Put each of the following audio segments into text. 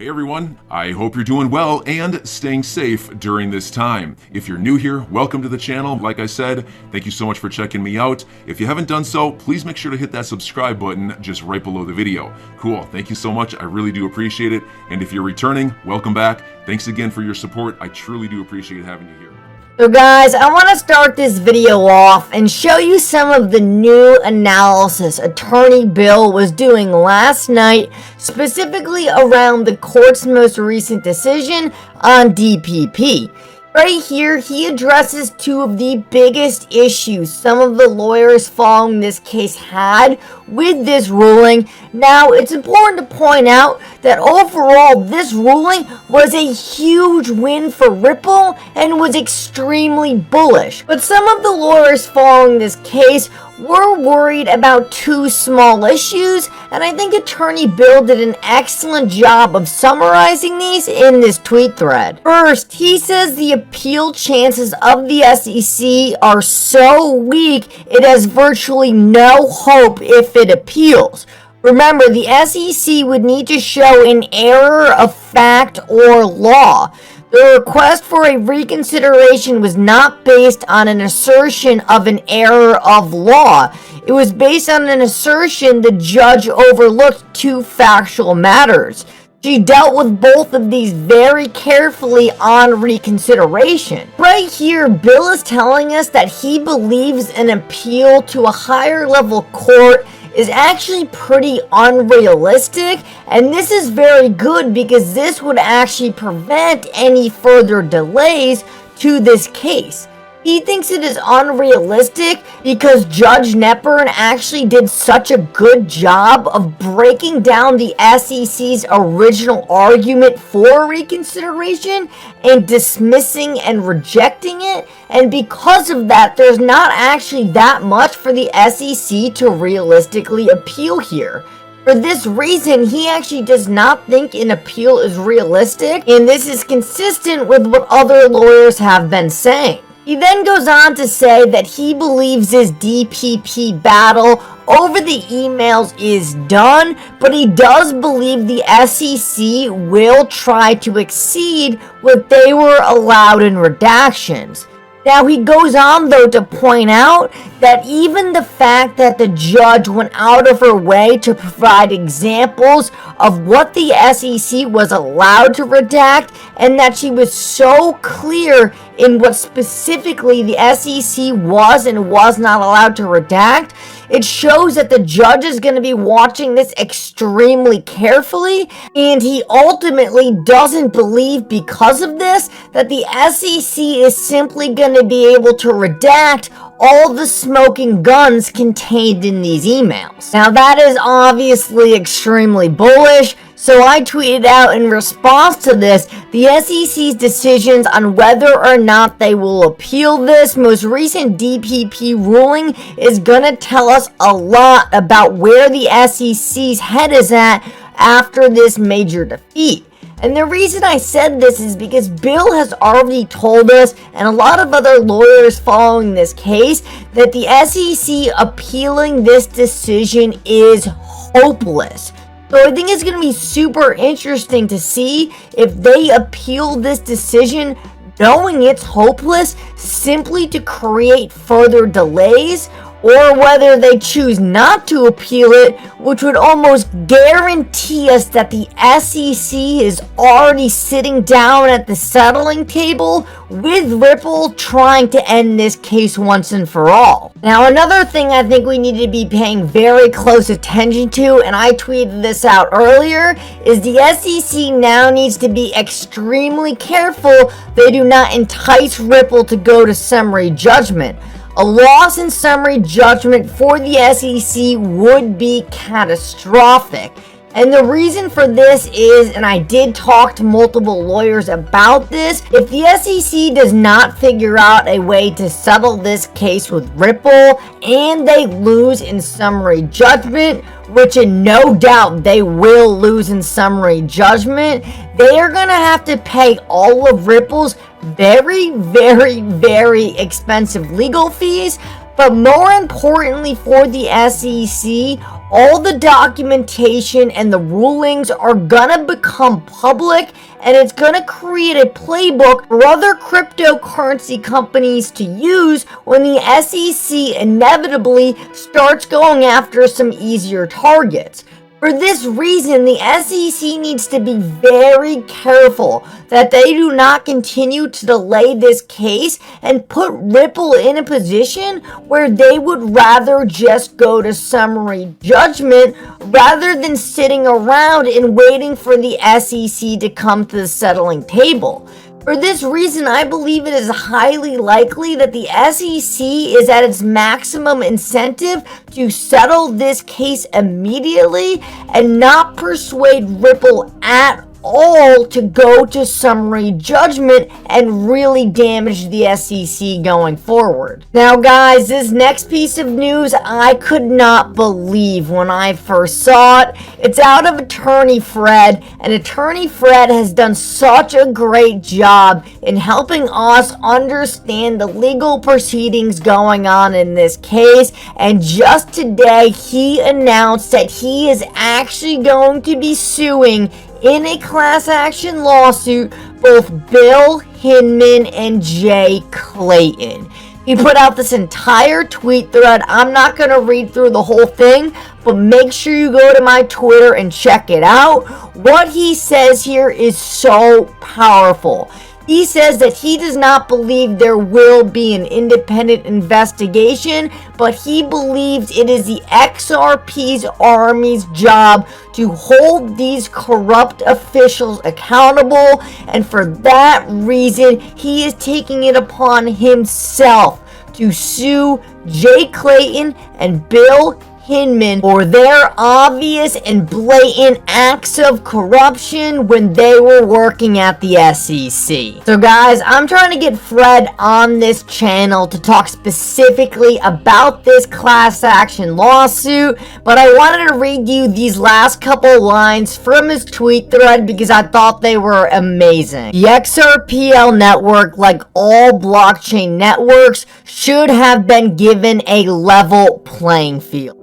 Hey everyone, I hope you're doing well and staying safe during this time. If you're new here, welcome to the channel. Like I said, thank you so much for checking me out. If you haven't done so, please make sure to hit that subscribe button just right below the video. Cool, thank you so much. I really do appreciate it. And if you're returning, welcome back. Thanks again for your support. I truly do appreciate having you here. So guys, I want to start this video off and show you some of the new analysis Attorney Bill was doing last night, specifically around the court's most recent decision on DPP. Right here, he addresses two of the biggest issues some of the lawyers following this case had with this ruling. Now, it's important to point out that overall, this ruling was a huge win for Ripple and was extremely bullish. But some of the lawyers following this case were worried about two small issues, and I think Attorney Bill did an excellent job of summarizing these in this tweet thread. First, he says the appeal chances of the SEC are so weak it has virtually no hope if it appeals. Remember, the SEC would need to show an error of fact or law. The request for a reconsideration was not based on an assertion of an error of law. It was based on an assertion the judge overlooked two factual matters. She dealt with both of these very carefully on reconsideration. Right here, Bill is telling us that he believes an appeal to a higher level court is actually pretty unrealistic, and this is very good because this would actually prevent any further delays to this case. He thinks it is unrealistic because Judge Nepern actually did such a good job of breaking down the SEC's original argument for reconsideration and dismissing and rejecting it, and because of that, there's not actually that much for the SEC to realistically appeal here. For this reason, he actually does not think an appeal is realistic, and this is consistent with what other lawyers have been saying. He then goes on to say that he believes his DPP battle over the emails is done, but he does believe the SEC will try to exceed what they were allowed in redactions. Now, he goes on, though, to point out that even the fact that the judge went out of her way to provide examples of what the SEC was allowed to redact, and that she was so clear in what specifically the SEC was and was not allowed to redact, it shows that the judge is going to be watching this extremely carefully, and he ultimately doesn't believe because of this that the SEC is simply going to be able to redact all the smoking guns contained in these emails. Now, that is obviously extremely bullish, so I tweeted out in response to this the SEC's decisions on whether or not they will appeal this most recent DPP ruling is gonna tell us a lot about where the SEC's head is at after this major defeat. And the reason I said this is because Bill has already told us, and a lot of other lawyers following this case, that the SEC appealing this decision is hopeless. So I think it's going to be super interesting to see if they appeal this decision knowing it's hopeless simply to create further delays, or whether they choose not to appeal it, which would almost guarantee us that the SEC is already sitting down at the settling table with Ripple trying to end this case once and for all. Now, another thing I think we need to be paying very close attention to, and I tweeted this out earlier, is the SEC now needs to be extremely careful they do not entice Ripple to go to summary judgment. A loss in summary judgment for the SEC would be catastrophic. And the reason for this is, and I did talk to multiple lawyers about this, if the SEC does not figure out a way to settle this case with Ripple and they lose in summary judgment, which in no doubt they will lose in summary judgment, they are going to have to pay all of Ripple's very, very, very expensive legal fees. But more importantly for the SEC, all the documentation and the rulings are gonna become public, and it's gonna create a playbook for other cryptocurrency companies to use when the SEC inevitably starts going after some easier targets. For this reason, the SEC needs to be very careful that they do not continue to delay this case and put Ripple in a position where they would rather just go to summary judgment rather than sitting around and waiting for the SEC to come to the settling table. For this reason, I believe it is highly likely that the SEC is at its maximum incentive to settle this case immediately and not persuade Ripple at all to go to summary judgment and really damage the SEC going forward. Now guys, this next piece of news I could not believe when I first saw it. It's out of Attorney Fred, and Attorney Fred has done such a great job in helping us understand the legal proceedings going on in this case, and just today he announced that he is actually going to be suing in a class action lawsuit both Bill Hinman and Jay Clayton. He put out this entire tweet thread. I'm not going to read through the whole thing, but make sure you go to my Twitter and check it out. What he says here is so powerful. He says that he does not believe there will be an independent investigation, but he believes it is the XRP's army's job to hold these corrupt officials accountable, and for that reason, he is taking it upon himself to sue Jay Clayton and Bill Hinman for their obvious and blatant acts of corruption when they were working at the SEC. So guys, I'm trying to get Fred on this channel to talk specifically about this class action lawsuit, but I wanted to read you these last couple lines from his tweet thread because I thought they were amazing. The XRPL network, like all blockchain networks, should have been given a level playing field.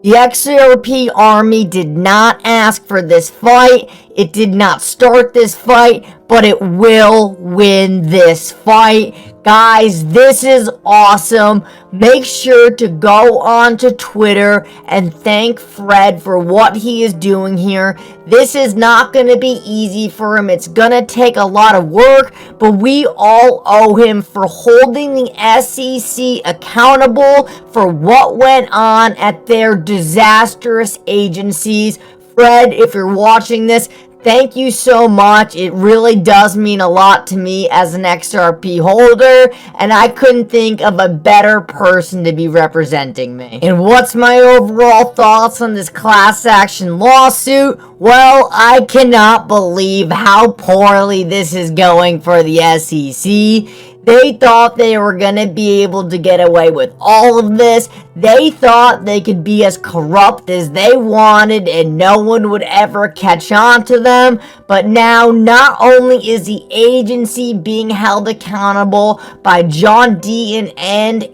The XRP army did not ask for this fight. It did not start this fight, but it will win this fight. Guys, this is awesome. Make sure to go on to Twitter and thank Fred for what he is doing here. This is not going to be easy for him. It's going to take a lot of work, but we all owe him for holding the SEC accountable for what went on at their disastrous agencies. Fred, if you're watching this, thank you so much. It really does mean a lot to me as an XRP holder, and I couldn't think of a better person to be representing me. And what's my overall thoughts on this class action lawsuit? Well, I cannot believe how poorly this is going for the SEC. They thought they were going to be able to get away with all of this. They thought they could be as corrupt as they wanted and no one would ever catch on to them. But now, not only is the agency being held accountable by John Deaton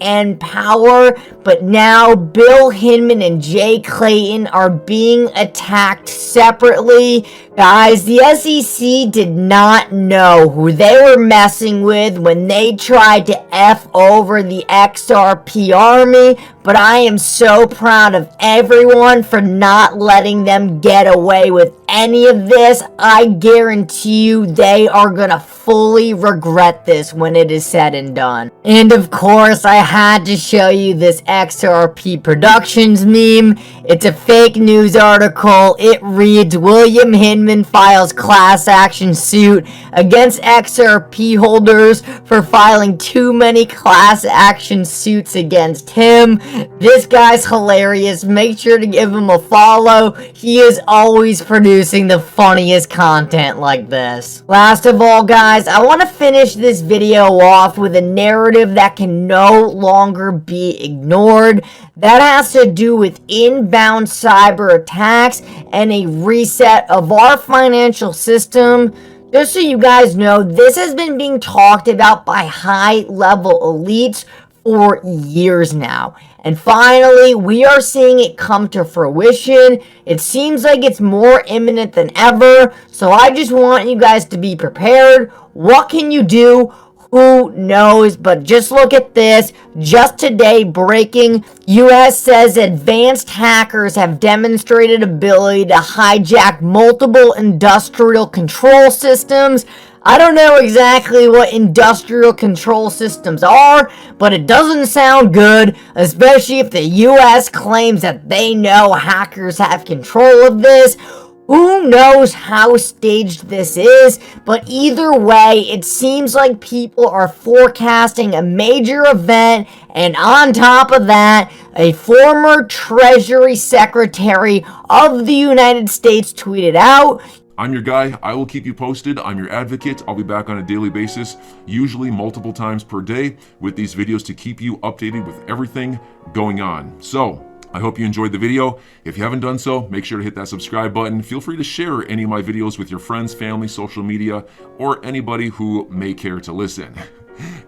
and Power, but now Bill Hinman and Jay Clayton are being attacked separately. Guys, the SEC did not know who they were messing with when they tried to F over the XRP army, but I am so proud of everyone for not letting them get away with any of this. I guarantee you they are gonna fully regret this when it is said and done. And of course, I had to show you this XRP Productions meme. It's a fake news article. It reads, William Hinman files class action suit against XRP holders for filing too many class action suits against him. This guy's hilarious. Make sure to give him a follow. He is always producing the funniest content like this. Last of all, guys, I want to finish this video off with a narrative that can no longer be ignored. That has to do with inbound cyber attacks and a reset of our financial system. Just so you guys know, this has been being talked about by high-level elites for years now. And finally, we are seeing it come to fruition. It seems like it's more imminent than ever. So I just want you guys to be prepared. What can you do? Who knows? But just look at this. Just today, breaking. US says advanced hackers have demonstrated ability to hijack multiple industrial control systems. I don't know exactly what industrial control systems are, but it doesn't sound good, especially if the US claims that they know hackers have control of this. Who knows how staged this is, but either way, it seems like people are forecasting a major event, and on top of that, a former Treasury Secretary of the United States tweeted out, I'm your guy. I will keep you posted. I'm your advocate. I'll be back on a daily basis, usually multiple times per day, with these videos to keep you updated with everything going on. So, I hope you enjoyed the video. If you haven't done so, make sure to hit that subscribe button. Feel free to share any of my videos with your friends, family, social media, or anybody who may care to listen.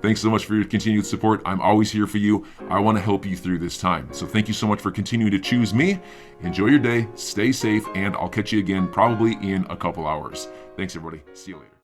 Thanks so much for your continued support. I'm always here for you. I want to help you through this time. So thank you so much for continuing to choose me. Enjoy your day, stay safe, and I'll catch you again probably in a couple hours. Thanks, everybody. See you later.